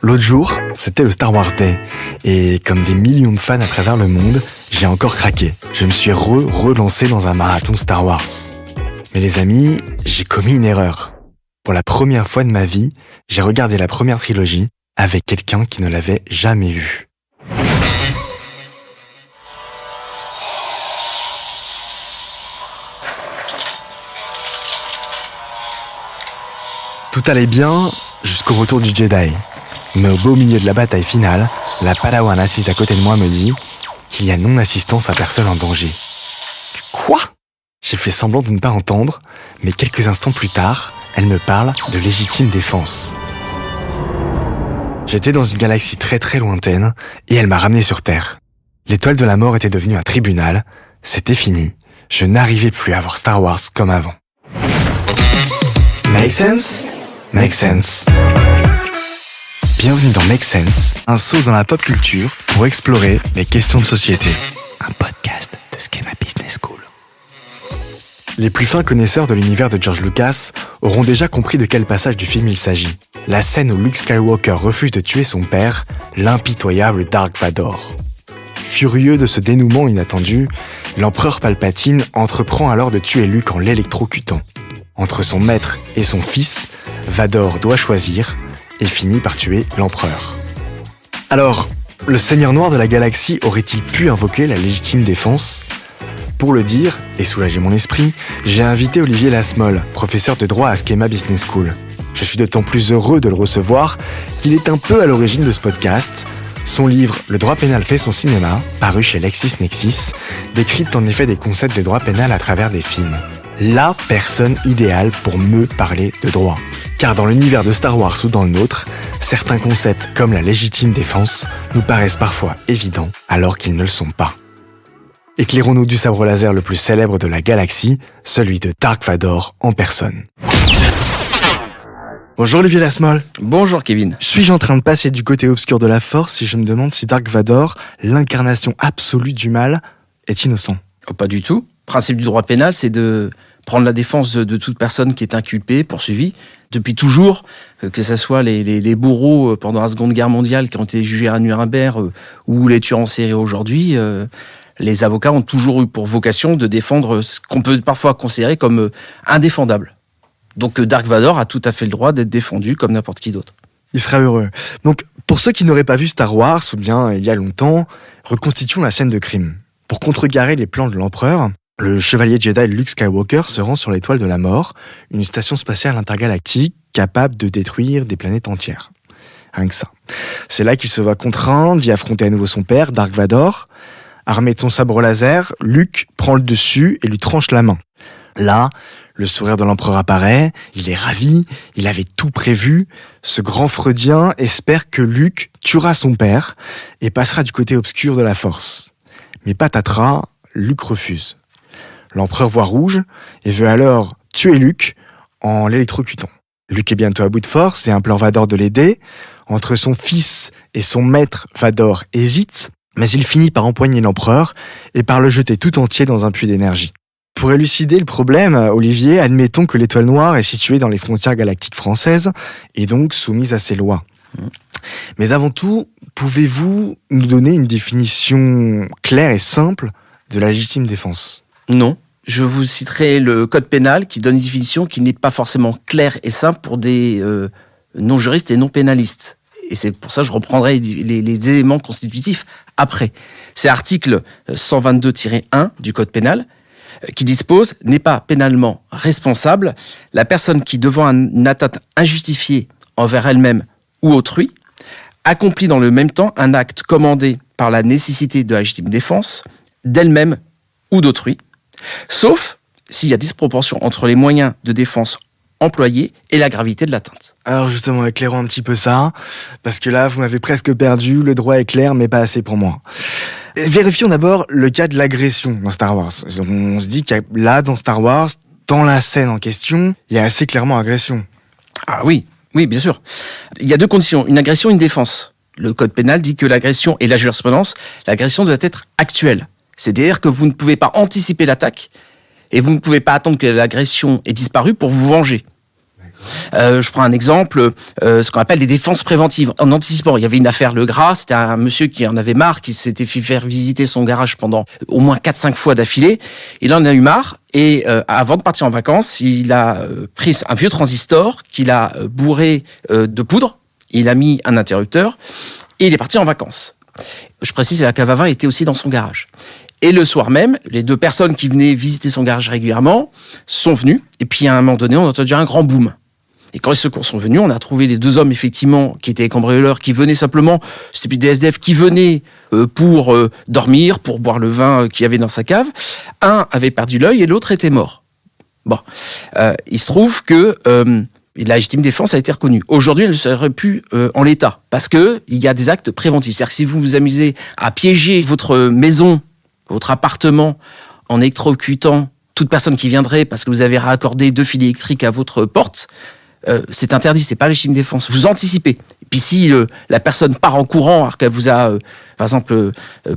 L'autre jour, c'était le Star Wars Day, et comme des millions de fans à travers le monde, j'ai encore craqué. Je me suis relancé dans un marathon Star Wars. Mais les amis, j'ai commis une erreur. Pour la première fois de ma vie, j'ai regardé la première trilogie avec quelqu'un qui ne l'avait jamais vue. Tout allait bien jusqu'au retour du Jedi. Mais au beau milieu de la bataille finale, la Padawan assise à côté de moi me dit qu'il y a non-assistance à personne en danger. Quoi ? J'ai fait semblant de ne pas entendre, mais quelques instants plus tard, elle me parle de légitime défense. J'étais dans une galaxie très très lointaine et elle m'a ramené sur Terre. L'étoile de la mort était devenue un tribunal, c'était fini. Je n'arrivais plus à voir Star Wars comme avant. Make sense? Make sense. Bienvenue dans Make Sense, un saut dans la pop culture pour explorer les questions de société. Un podcast de Schema Business School. Les plus fins connaisseurs de l'univers de George Lucas auront déjà compris de quel passage du film il s'agit. La scène où Luke Skywalker refuse de tuer son père, l'impitoyable Dark Vador. Furieux de ce dénouement inattendu, l'empereur Palpatine entreprend alors de tuer Luke en l'électrocutant. Entre son maître et son fils, Vador doit choisir et finit par tuer l'empereur. Alors, le Seigneur Noir de la Galaxie aurait-il pu invoquer la légitime défense ? Pour le dire, et soulager mon esprit, j'ai invité Olivier Lasmol, professeur de droit à Schema Business School. Je suis d'autant plus heureux de le recevoir qu'il est un peu à l'origine de ce podcast. Son livre « Le droit pénal fait son cinéma », paru chez LexisNexis, décrypte en effet des concepts de droit pénal à travers des films. La personne idéale pour me parler de droit. Car dans l'univers de Star Wars ou dans le nôtre, certains concepts comme la légitime défense nous paraissent parfois évidents alors qu'ils ne le sont pas. Éclairons-nous du sabre laser le plus célèbre de la galaxie, celui de Dark Vador en personne. Bonjour Olivier Lasmol. Bonjour Kevin. Suis-je en train de passer du côté obscur de la force si je me demande si Dark Vador, l'incarnation absolue du mal, est innocent ? Oh, pas du tout. Le principe du droit pénal, c'est de prendre la défense de toute personne qui est inculpée, poursuivie. Depuis toujours, que ce soit les bourreaux pendant la Seconde Guerre mondiale qui ont été jugés à Nuremberg ou les tueurs en série aujourd'hui, les avocats ont toujours eu pour vocation de défendre ce qu'on peut parfois considérer comme indéfendable. Donc Dark Vador a tout à fait le droit d'être défendu comme n'importe qui d'autre. Il sera heureux. Donc, pour ceux qui n'auraient pas vu Star Wars, ou bien il y a longtemps, reconstituons la scène de crime. Pour contrecarrer les plans de l'empereur, le chevalier Jedi Luke Skywalker se rend sur l'étoile de la mort, une station spatiale intergalactique capable de détruire des planètes entières. Rien que ça. C'est là qu'il se voit contraint d'y affronter à nouveau son père, Dark Vador. Armé de son sabre laser, Luke prend le dessus et lui tranche la main. Là, le sourire de l'empereur apparaît, il est ravi, il avait tout prévu. Ce grand freudien espère que Luke tuera son père et passera du côté obscur de la force. Mais patatras, Luke refuse. L'empereur voit rouge et veut alors tuer Luke en l'électrocutant. Luke est bientôt à bout de force et implore Vador de l'aider. Entre son fils et son maître, Vador hésite, mais il finit par empoigner l'empereur et par le jeter tout entier dans un puits d'énergie. Pour élucider le problème, Olivier, admettons que l'étoile noire est située dans les frontières galactiques françaises et donc soumise à ses lois. Mais avant tout, pouvez-vous nous donner une définition claire et simple de la légitime défense ? Non. Je vous citerai le code pénal qui donne une définition qui n'est pas forcément claire et simple pour des non-juristes et non-pénalistes. Et c'est pour ça que je reprendrai les éléments constitutifs après. C'est article 122-1 du code pénal qui dispose « N'est pas pénalement responsable la personne qui, devant une atteinte injustifiée envers elle-même ou autrui, accomplit dans le même temps un acte commandé par la nécessité de la légitime défense d'elle-même ou d'autrui, sauf s'il y a disproportion entre les moyens de défense employés et la gravité de l'atteinte. » Alors justement, éclairons un petit peu ça, parce que là, vous m'avez presque perdu, le droit est clair, mais pas assez pour moi. Vérifions d'abord le cas de l'agression dans Star Wars. On se dit qu'il y a là, dans Star Wars, dans la scène en question, il y a assez clairement agression. Ah oui, bien sûr. Il y a deux conditions, une agression et une défense. Le code pénal dit que l'agression et la jurisprudence, l'agression doit être actuelle. C'est-à-dire que vous ne pouvez pas anticiper l'attaque Et vous ne pouvez pas attendre que l'agression ait disparu pour vous venger. Je prends un exemple, ce qu'on appelle les défenses préventives. En anticipant, il y avait une affaire Legras, c'était un monsieur qui en avait marre, qui s'était fait faire visiter son garage pendant au moins 4-5 fois d'affilée. Il en a eu marre et avant de partir en vacances, il a pris un vieux transistor qu'il a bourré de poudre, il a mis un interrupteur et il est parti en vacances. Je précise, la cave à vin était aussi dans son garage. Et le soir même, les 2 personnes qui venaient visiter son garage régulièrement sont venues. Et puis à un moment donné, on a entendu un grand boom. Et quand les secours sont venus, on a trouvé les 2 hommes, effectivement, qui étaient cambrioleurs, qui venaient simplement, c'était plus des SDF, qui venaient pour dormir, pour boire le vin qu'il y avait dans sa cave. Un avait perdu l'œil et l'autre était mort. Bon, il se trouve que la légitime défense a été reconnue. Aujourd'hui, elle ne serait plus en l'état, parce que il y a des actes préventifs. C'est-à-dire que si vous vous amusez à piéger votre maison, votre appartement, en électrocutant toute personne qui viendrait parce que vous avez raccordé 2 fils électriques à votre porte, c'est interdit, c'est pas légitime défense. Vous anticipez. Et puis si la personne part en courant alors qu'elle vous a, par exemple,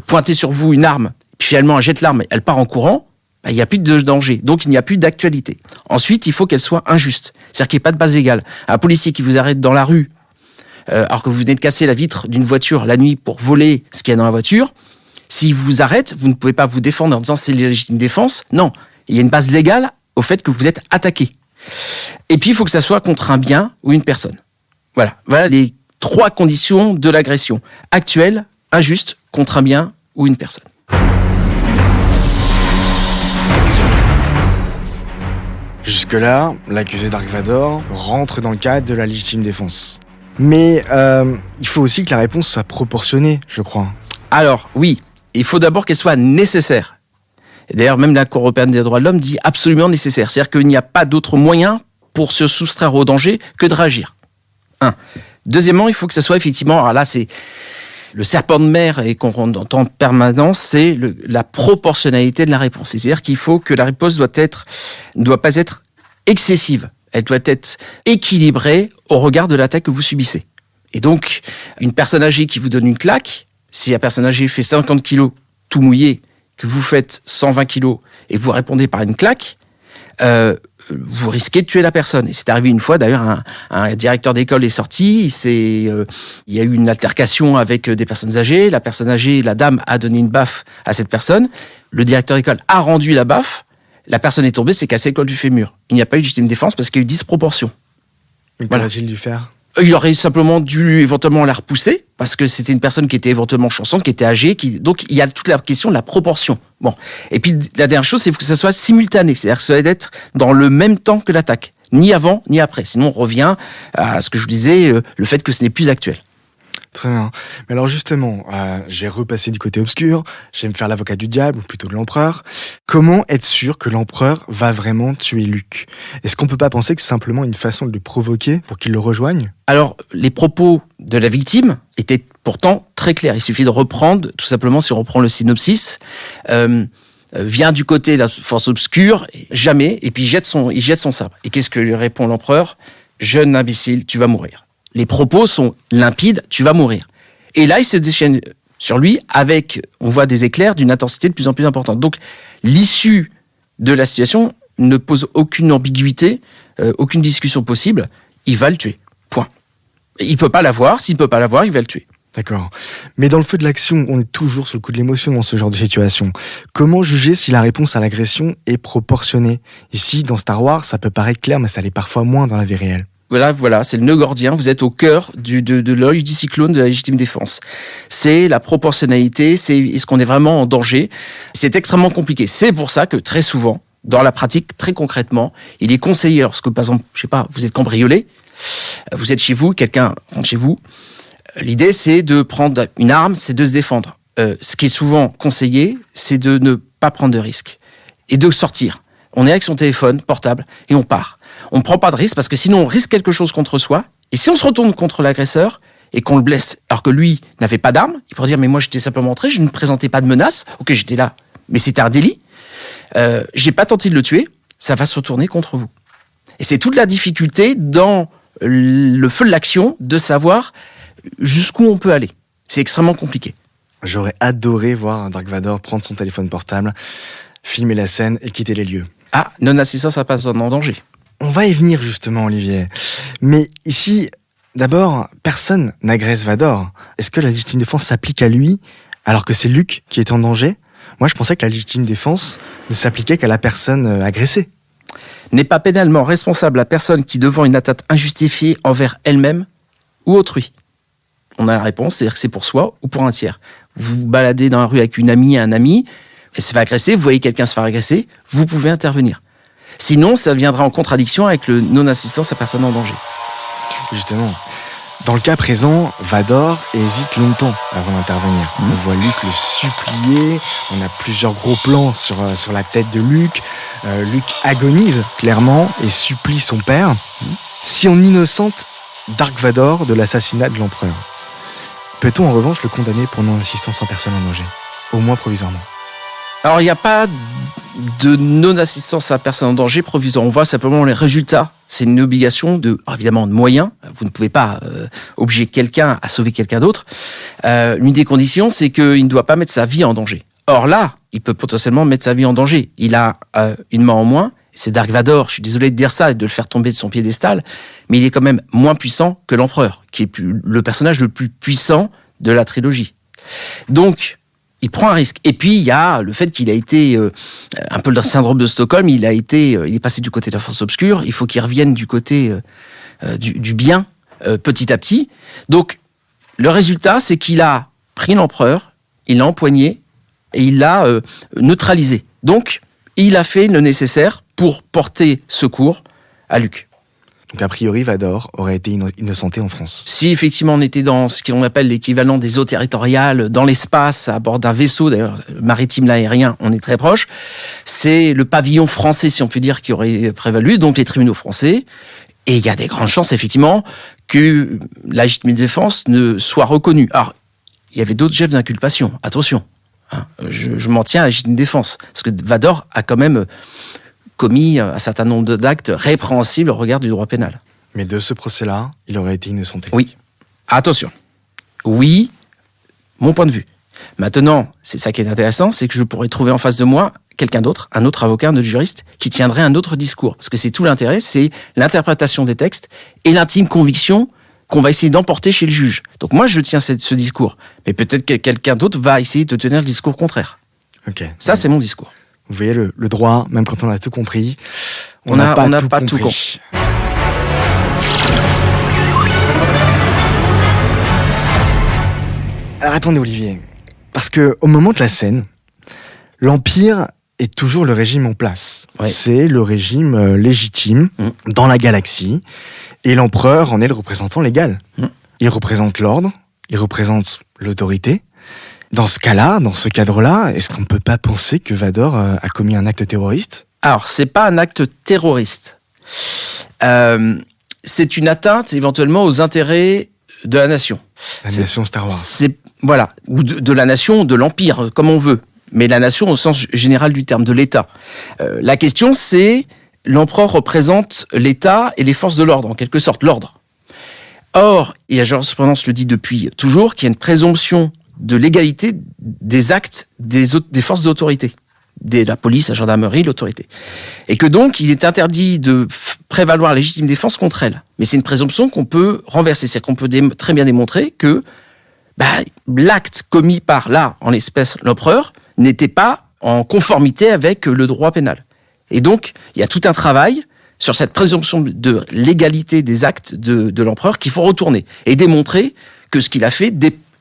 pointé sur vous une arme, puis finalement elle jette l'arme et elle part en courant, il n'y a plus de danger. Donc il n'y a plus d'actualité. Ensuite, il faut qu'elle soit injuste. C'est-à-dire qu'il n'y ait pas de base légale. Un policier qui vous arrête dans la rue alors que vous venez de casser la vitre d'une voiture la nuit pour voler ce qu'il y a dans la voiture, s'il vous arrête, vous ne pouvez pas vous défendre en disant c'est légitime défense. Non, il y a une base légale au fait que vous êtes attaqué. Et puis, il faut que ça soit contre un bien ou une personne. Voilà les 3 conditions de l'agression. Actuelle, injuste, contre un bien ou une personne. Jusque-là, l'accusé Dark Vador rentre dans le cadre de la légitime défense. Mais il faut aussi que la réponse soit proportionnée, je crois. Alors, oui, il faut d'abord qu'elle soit nécessaire. Et d'ailleurs, même la Cour européenne des droits de l'homme dit absolument nécessaire. C'est-à-dire qu'il n'y a pas d'autre moyen pour se soustraire au danger que de réagir. 1. Deuxièmement, il faut que ça soit effectivement, alors là, c'est le serpent de mer et qu'on entend en permanence, c'est la proportionnalité de la réponse. C'est-à-dire qu'il faut que la réponse ne doit pas être excessive. Elle doit être équilibrée au regard de l'attaque que vous subissez. Et donc, une personne âgée qui vous donne une claque, si la personne âgée fait 50 kilos tout mouillé, que vous faites 120 kilos et vous répondez par une claque, vous risquez de tuer la personne. Et c'est arrivé une fois, d'ailleurs, un directeur d'école est sorti, il y a eu une altercation avec des personnes âgées, la personne âgée, la dame a donné une baffe à cette personne, le directeur d'école a rendu la baffe, la personne est tombée, s'est cassé le col du fémur. Il n'y a pas eu de légitime défense parce qu'il y a eu disproportion. Qu'aurait-il dû faire ? Il aurait simplement dû éventuellement la repousser, parce que c'était une personne qui était éventuellement chanceante, qui était âgée, donc il y a toute la question de la proportion. Bon. Et puis la dernière chose, c'est que ça soit simultané, c'est-à-dire que ça doit être dans le même temps que l'attaque, ni avant ni après. Sinon on revient à ce que je vous disais, le fait que ce n'est plus actuel. Très bien. Mais alors justement, j'ai repassé du côté obscur, je vais me faire l'avocat du diable, ou plutôt de l'empereur. Comment être sûr que l'empereur va vraiment tuer Luke ? Est-ce qu'on peut pas penser que c'est simplement une façon de le provoquer pour qu'il le rejoigne ? Alors, les propos de la victime étaient pourtant très clairs. Il suffit de reprendre, tout simplement, si on reprend le synopsis, vient du côté de la force obscure, jamais, et puis il jette son sabre. Et qu'est-ce que lui répond l'empereur ? Jeune imbécile, tu vas mourir. Les propos sont limpides, tu vas mourir. Et là, il se déchaîne sur lui on voit des éclairs d'une intensité de plus en plus importante. Donc, l'issue de la situation ne pose aucune ambiguïté, aucune discussion possible. Il va le tuer. Point. Il peut pas l'avoir. S'il peut pas l'avoir, il va le tuer. D'accord. Mais dans le feu de l'action, on est toujours sous le coup de l'émotion dans ce genre de situation. Comment juger si la réponse à l'agression est proportionnée ? Ici, dans Star Wars, ça peut paraître clair, mais ça l'est parfois moins dans la vie réelle. Voilà, c'est le nœud gordien. Vous êtes au cœur de l'œil du cyclone de la légitime défense. C'est la proportionnalité, c'est est-ce qu'on est vraiment en danger. C'est extrêmement compliqué. C'est pour ça que très souvent, dans la pratique, très concrètement, il est conseillé, lorsque par exemple, je sais pas, vous êtes cambriolé, vous êtes chez vous, quelqu'un rentre chez vous, l'idée c'est de prendre une arme, c'est de se défendre. Ce qui est souvent conseillé, c'est de ne pas prendre de risques et de sortir. On est avec son téléphone portable et on part. On ne prend pas de risque parce que sinon on risque quelque chose contre soi. Et si on se retourne contre l'agresseur et qu'on le blesse, alors que lui n'avait pas d'arme, il pourrait dire mais moi j'étais simplement entré, je ne présentais pas de menace. Ok, j'étais là, mais c'était un délit. J'ai pas tenté de le tuer. Ça va se retourner contre vous. Et c'est toute la difficulté dans le feu de l'action de savoir jusqu'où on peut aller. C'est extrêmement compliqué. J'aurais adoré voir Dark Vador prendre son téléphone portable. filmer la scène et quitter les lieux. Ah, non-assistance à personne en danger. On va y venir justement, Olivier. Mais ici, d'abord, personne n'agresse Vador. Est-ce que la légitime défense s'applique à lui alors que c'est Luke qui est en danger ? Moi, je pensais que la légitime défense ne s'appliquait qu'à la personne agressée. N'est pas pénalement responsable la personne qui, devant une atteinte injustifiée envers elle-même ou autrui. On a la réponse, c'est-à-dire que c'est pour soi ou pour un tiers. Vous vous baladez dans la rue avec une amie, un ami, elle se fait agresser, vous voyez quelqu'un se faire agresser, vous pouvez intervenir. Sinon, ça viendra en contradiction avec le non-assistance à personne en danger. Justement, dans le cas présent, Vador hésite longtemps avant d'intervenir. On voit Luke le supplier, on a plusieurs gros plans sur la tête de Luke. Luke agonise clairement et supplie son père. Si on innocente Dark Vador de l'assassinat de l'empereur, peut-on en revanche le condamner pour non-assistance en personne en danger, au moins provisoirement ? Alors, il n'y a pas de non-assistance à personne en danger provisoire. On voit simplement les résultats. C'est une obligation évidemment, de moyens. Vous ne pouvez pas obliger quelqu'un à sauver quelqu'un d'autre. L'une des conditions, c'est qu'il ne doit pas mettre sa vie en danger. Or là, il peut potentiellement mettre sa vie en danger. Il a une main en moins. C'est Dark Vador, je suis désolé de dire ça et de le faire tomber de son piédestal, mais il est quand même moins puissant que l'empereur, qui est le personnage le plus puissant de la trilogie. Donc, il prend un risque. Et puis, il y a le fait qu'il a été un peu le syndrome de Stockholm, il est passé du côté de la force obscure, il faut qu'il revienne du côté du bien petit à petit. Donc, le résultat, c'est qu'il a pris l'empereur, il l'a empoigné et il l'a neutralisé. Donc, il a fait le nécessaire pour porter secours à Luke. Donc a priori, Vador aurait été innocenté en France. Si effectivement on était dans ce qu'on appelle l'équivalent des eaux territoriales, dans l'espace, à bord d'un vaisseau, d'ailleurs maritime, l'aérien, on est très proche, c'est le pavillon français, si on peut dire, qui aurait prévalu, donc les tribunaux français. Et il y a des grandes chances, effectivement, que la légitime défense ne soit reconnue. Alors, il y avait d'autres chefs d'inculpation, attention. Je m'en tiens à la légitime défense, parce que Vador a quand même commis un certain nombre d'actes répréhensibles au regard du droit pénal. Mais de ce procès-là, il aurait été innocenté. Oui. Attention. Oui, mon point de vue. Maintenant, c'est ça qui est intéressant, c'est que je pourrais trouver en face de moi quelqu'un d'autre, un autre avocat, un autre juriste, qui tiendrait un autre discours. Parce que c'est tout l'intérêt, c'est l'interprétation des textes et l'intime conviction qu'on va essayer d'emporter chez le juge. Donc moi, je tiens ce discours. Mais peut-être que quelqu'un d'autre va essayer de tenir le discours contraire. Okay. Ça, c'est mon discours. Vous voyez, le droit, même quand on a tout compris, on n'a pas tout compris. Alors attendez, Olivier, parce que au moment de la scène, l'Empire est toujours le régime en place. Ouais. C'est le régime légitime dans la galaxie, et l'empereur en est le représentant légal. Il représente l'ordre, il représente l'autorité. Dans ce cas-là, dans ce cadre-là, est-ce qu'on ne peut pas penser que Vador a commis un acte terroriste ? Alors, c'est pas un acte terroriste. C'est une atteinte éventuellement aux intérêts de la nation. La nation Star Wars. Voilà, ou de la nation, de l'Empire, comme on veut. Mais la nation au sens général du terme, de l'État. La question, c'est, l'empereur représente l'État et les forces de l'ordre, en quelque sorte, l'ordre. Or, et la jurisprudence le dit depuis toujours, qu'il y a une présomption de l'égalité des actes des forces d'autorité, la police, la gendarmerie, l'autorité. Et que donc, il est interdit de prévaloir la légitime défense contre elle. Mais c'est une présomption qu'on peut renverser. C'est-à-dire qu'on peut très bien démontrer que l'acte commis par, là, en l'espèce, l'empereur, n'était pas en conformité avec le droit pénal. Et donc, il y a tout un travail sur cette présomption de l'égalité des actes de l'empereur qu'il faut retourner et démontrer que ce qu'il a fait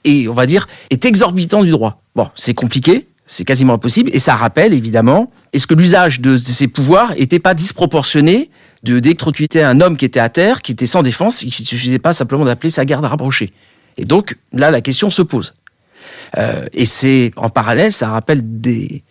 et on va dire, est exorbitant du droit. Bon, c'est compliqué, c'est quasiment impossible, et ça rappelle, évidemment, est-ce que l'usage de ces pouvoirs n'était pas disproportionné d'électrocuter un homme qui était à terre, qui était sans défense, il ne suffisait pas simplement d'appeler sa garde rapprochée. Et donc, là, la question se pose. Et c'est, en parallèle, ça rappelle des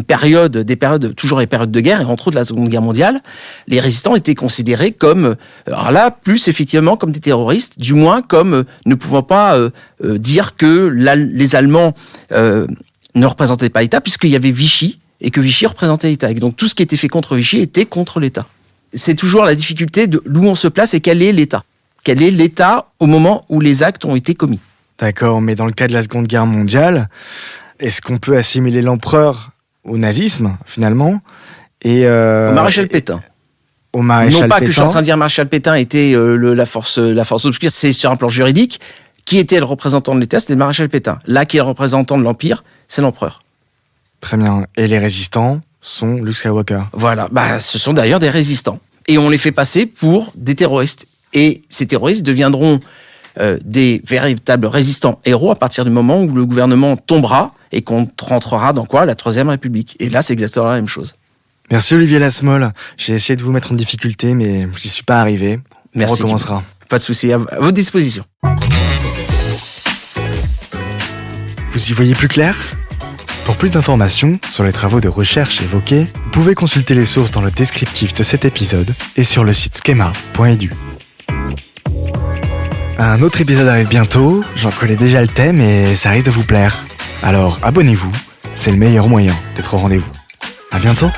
périodes, toujours les périodes de guerre, et entre autres la Seconde Guerre mondiale, les résistants étaient considérés comme, alors là, plus effectivement comme des terroristes, du moins comme ne pouvant pas dire que les Allemands ne représentaient pas l'État, puisqu'il y avait Vichy, et que Vichy représentait l'État. Et donc tout ce qui était fait contre Vichy était contre l'État. C'est toujours la difficulté d'où on se place et quel est l'État. Quel est l'État au moment où les actes ont été commis. D'accord, mais dans le cas de la Seconde Guerre mondiale, est-ce qu'on peut assimiler l'empereur au nazisme, finalement. Et, au maréchal Pétain. Au maréchal non pas Pétain. Que je suis en train de dire maréchal Pétain était la force obscure, c'est sur un plan juridique. Qui était le représentant de l'État? C'était le maréchal Pétain. Là, qui est le représentant de l'Empire? C'est l'empereur. Très bien. Et les résistants sont Luke Skywalker. Voilà. Ce sont d'ailleurs des résistants. Et on les fait passer pour des terroristes. Et ces terroristes deviendront des véritables résistants héros à partir du moment où le gouvernement tombera et qu'on rentrera dans quoi? La Troisième République. Et là, c'est exactement la même chose. Merci Olivier Lasmol. J'ai essayé de vous mettre en difficulté, mais j'y suis pas arrivé. Merci. On recommencera. Pas de souci, à votre disposition. Vous y voyez plus clair? Pour plus d'informations sur les travaux de recherche évoqués, vous pouvez consulter les sources dans le descriptif de cet épisode et sur le site schema.edu. Un autre épisode arrive bientôt, j'en connais déjà le thème et ça risque de vous plaire. Alors abonnez-vous, c'est le meilleur moyen d'être au rendez-vous. À bientôt!